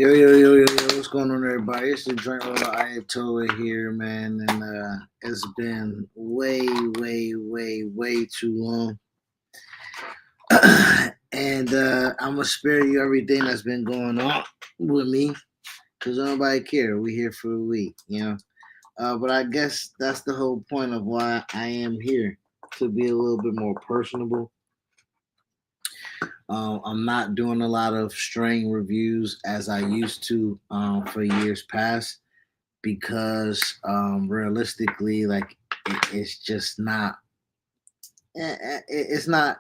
What's going on, everybody? It's the Joint Roller Ayatollah here, man, and it's been way too long. And I'm gonna spare you everything that's been going on with me, cause nobody care. We here for a week, you know. But I guess that's the whole point of why I am here, to be a little bit more personable. I'm not doing a lot of strain reviews as I used to for years past because realistically, like it's just not. It's not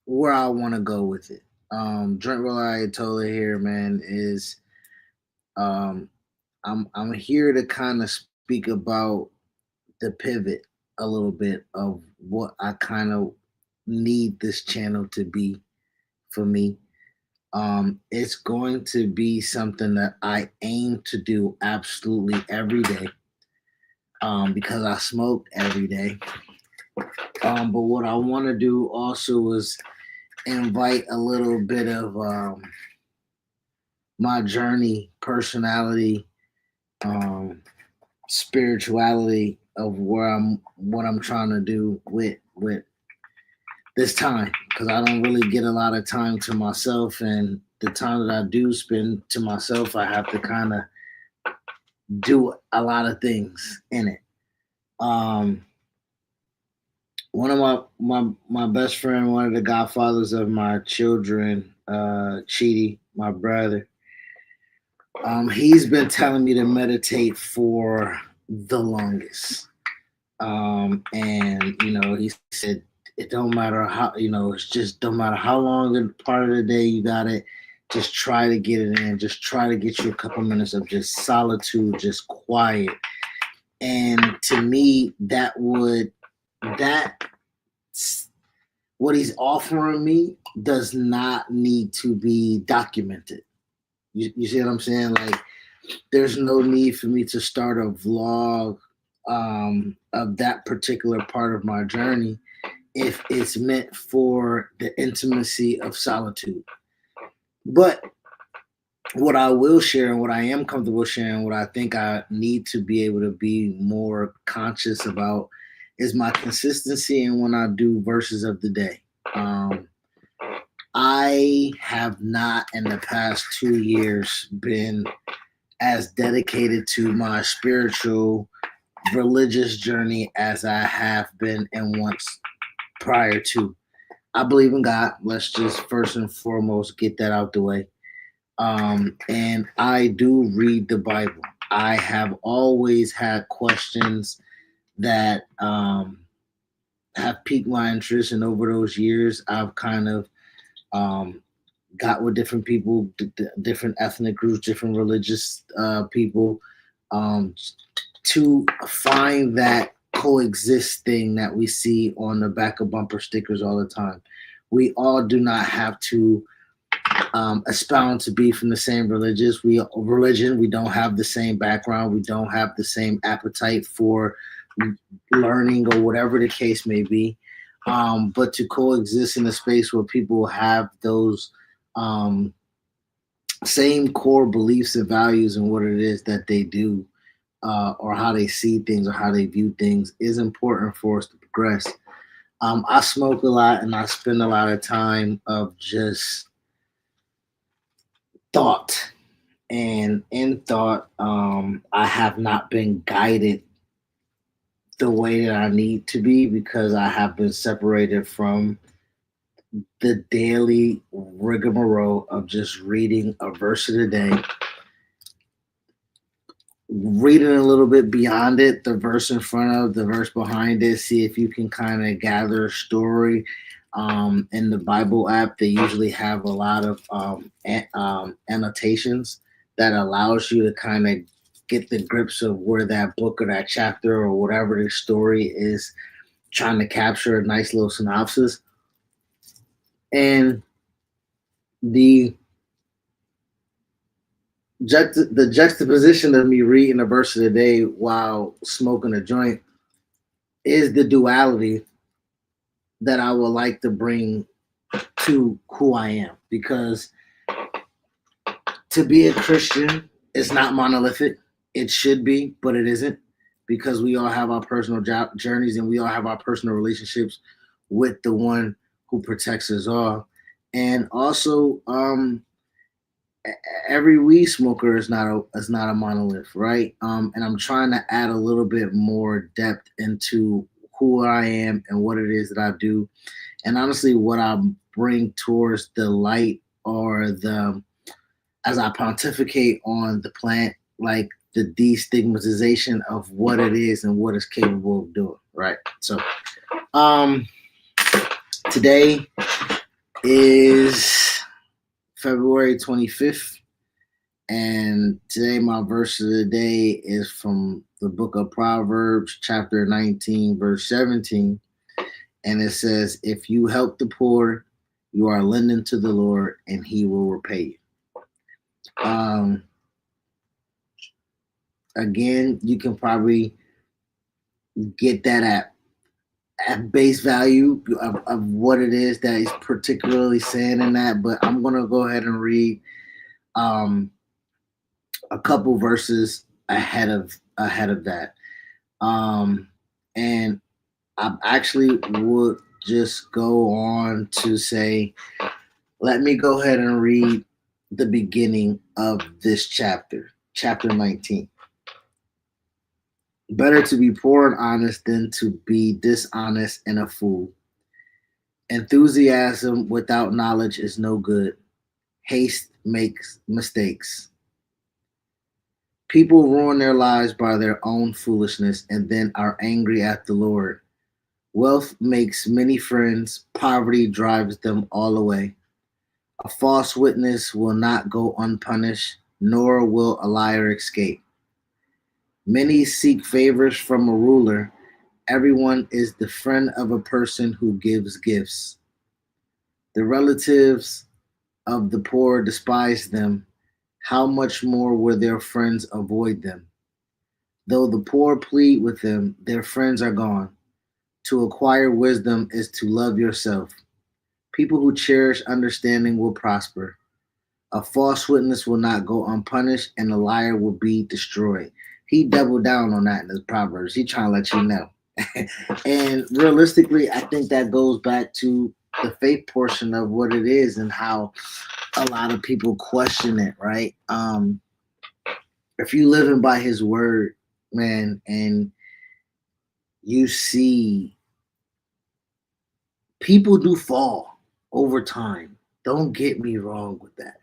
where I want to go with it. Drink Roll Ayatollah here, man, is um, I'm here to kind of speak about the pivot a little bit of what I kind of need this channel to be for me. It's going to be something that I aim to do absolutely every day because I smoke every day. But what I want to do also is invite a little bit of my journey, personality, um, spirituality of what I'm trying to do with this time, because I don't really get a lot of time to myself, and the time that I do spend to myself, I have to kind of do a lot of things in it. Um, One of my best friend, one of the godfathers of my children, Chidi, my brother, he's been telling me to meditate for the longest. And he said it don't matter how, it's just don't matter how long the part of the day you got it. Just try to get it in. Just try to get you a couple minutes of just solitude, just quiet. And to me, that what he's offering me does not need to be documented. You see what I'm saying? Like, there's no need for me to start a vlog of that particular part of my journey if it's meant for the intimacy of solitude. But what I will share and what I am comfortable sharing, what I think I need to be able to be more conscious about is my consistency and when I do verses of the day. I have not in the past 2 years been as dedicated to my spiritual religious journey as I have been and once prior to. I believe in God. Let's just first and foremost get that out the way. And I do read the Bible. I have always had questions that have piqued my interest, and over those years, I've kind of um, got with different people, different ethnic groups, different religious people, um, to find that coexist thing that we see on the back of bumper stickers all the time. We all do not have to expound to be from the same religion. We don't have the same background. We don't have the same appetite for learning or whatever the case may be. But to coexist in a space where people have those um, same core beliefs and values and what it is that they do, or how they see things or how they view things, is important for us to progress. I smoke a lot and I spend a lot of time of just thought. And in thought, I have not been guided the way that I need to be because I have been separated from the daily rigmarole of just reading a verse of the day, reading a little bit beyond it, the verse in front of the verse behind it, see if you can kind of gather a story. In the Bible app, they usually have a lot of annotations that allows you to kind of get the grips of where that book or that chapter or whatever the story is trying to capture, a nice little synopsis. And the the juxtaposition of me reading a verse of the day while smoking a joint is the duality that I would like to bring to who I am, because To be a Christian is not monolithic. It should be, but it isn't, because we all have our personal journeys and we all have our personal relationships with the one who protects us all. And also, every weed smoker is not a monolith, right? And I'm trying to add a little bit more depth into who I am and what it is that I do, and honestly, what I bring towards the light, or the as I pontificate on the plant, like the destigmatization of what it is and what it's capable of doing, right? So, um, today is February 25th. And today, my verse of the day is from the book of Proverbs, chapter 19, verse 17. And it says, "If you help the poor, you are lending to the Lord, and he will repay you." Again, you can probably get that at base value of what it is that he's particularly saying in that. But I'm going to go ahead and read um, a couple verses ahead of that. And I actually would just go on to say, let me go ahead and read the beginning of this chapter 19. "Better to be poor and honest than to be dishonest and a fool. Enthusiasm without knowledge is no good. Haste makes mistakes. People ruin their lives by their own foolishness and then are angry at the Lord. Wealth makes many friends, poverty drives them all away. A false witness will not go unpunished, nor will a liar escape. Many seek favors from a ruler. Everyone is the friend of a person who gives gifts. The relatives of the poor despise them. How much more will their friends avoid them? Though the poor plead with them, their friends are gone. To acquire wisdom is to love yourself. People who cherish understanding will prosper. A false witness will not go unpunished, and a liar will be destroyed. He doubled down on that in his Proverbs. He trying to let you know. And realistically, I think that goes back to the faith portion of what it is and how a lot of people question it, right? If you living by his word, man, and you see people do fall over time. Don't get me wrong with that.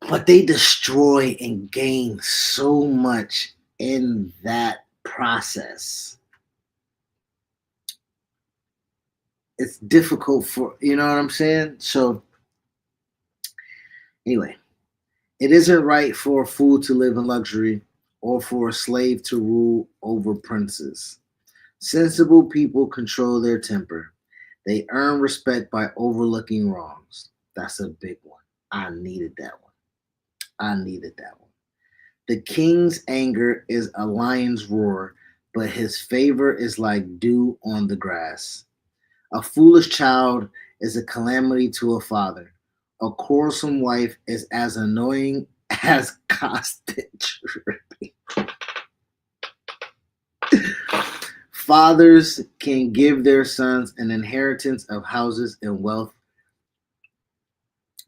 But they destroy and gain so much in that process. It's difficult for, you know what I'm saying? So, anyway, it isn't right for a fool to live in luxury or for a slave to rule over princes. Sensible people control their temper. They earn respect by overlooking wrongs. That's a big one. I needed that one. I needed that one. The king's anger is a lion's roar, but his favor is like dew on the grass. A foolish child is a calamity to a father. A quarrelsome wife is as annoying as constant dripping. Fathers can give their sons an inheritance of houses and wealth,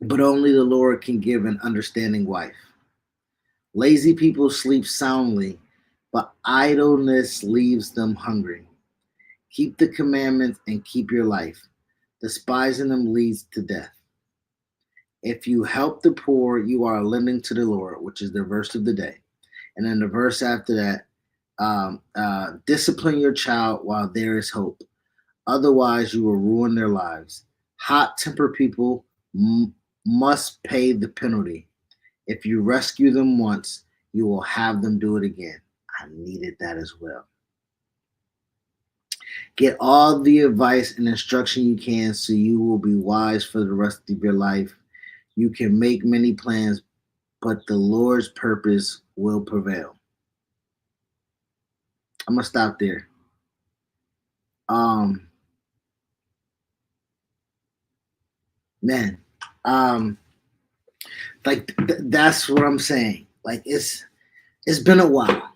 but only the Lord can give an understanding wife. Lazy people sleep soundly, but idleness leaves them hungry. Keep the commandments and keep your life. Despising them leads to death. If you help the poor, you are lending to the Lord, which is the verse of the day. And then the verse after that, discipline your child while there is hope. Otherwise, you will ruin their lives. Hot tempered people must pay the penalty. If you rescue them once, you will have them do it again. I needed that as well. Get all the advice and instruction you can so you will be wise for the rest of your life. You can make many plans, but the Lord's purpose will prevail. I'm gonna stop there. Um, man, um, Like that's what I'm saying. Like it's been a while.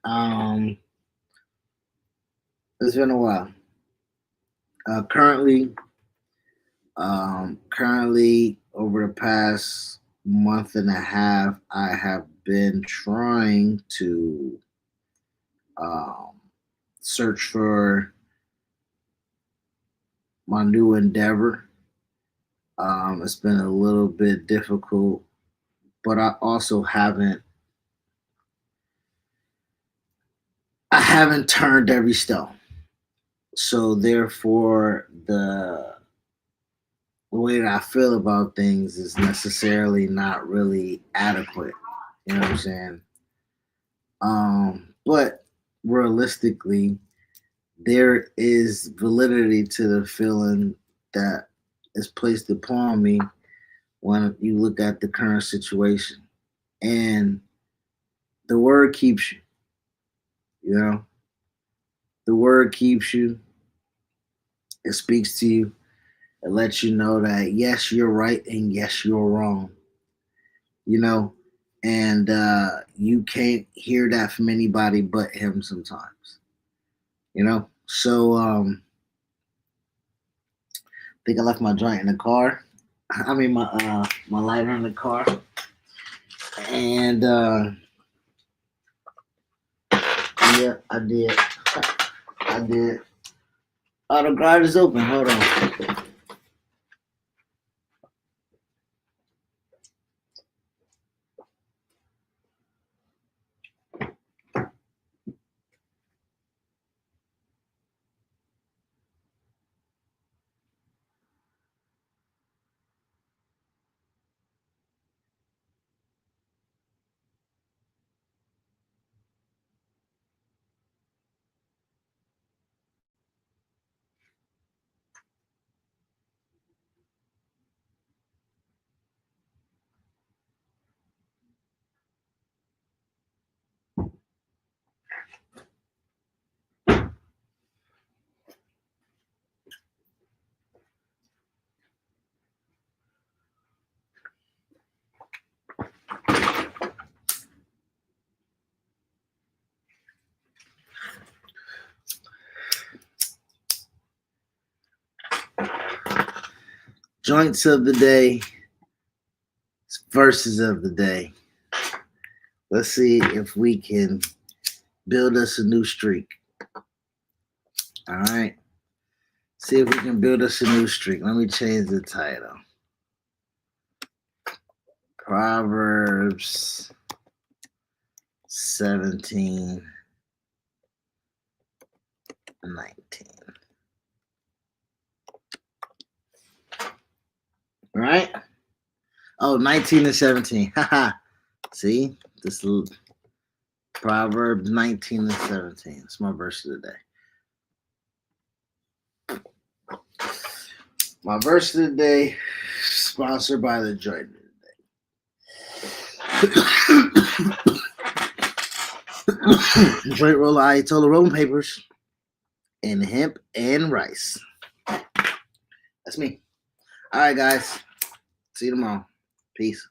Um, it's been a while. Currently, currently over the past month and a half, I have been trying to um, search for my new endeavor. It's been a little bit difficult, but I haven't turned every stone. So therefore, the way that I feel about things is necessarily not really adequate. You know what I'm saying? But realistically, there is validity to the feeling that is placed upon me when you look at the current situation. And the word keeps you, you know, the word keeps you, it speaks to you, it lets you know that yes, you're right and yes, you're wrong, you know, and you can't hear that from anybody but him sometimes, you know. So I think I left my joint in the car. I mean my lighter in the car, and yeah, I did. I did. Oh, the garage is open. Hold on. Joints of the day, verses of the day. Let's see if we can build us a new streak. All right. See if we can build us a new streak. Let me change the title. Proverbs 17, 19. All right. Oh, 19 and 17. Haha. See? This Proverbs 19 and 17. It's my verse of the day. My verse of the day, sponsored by the joint of the day. Joint roller Ayatollah rolling papers and hemp and rice. That's me. All right, guys. See you tomorrow. Peace.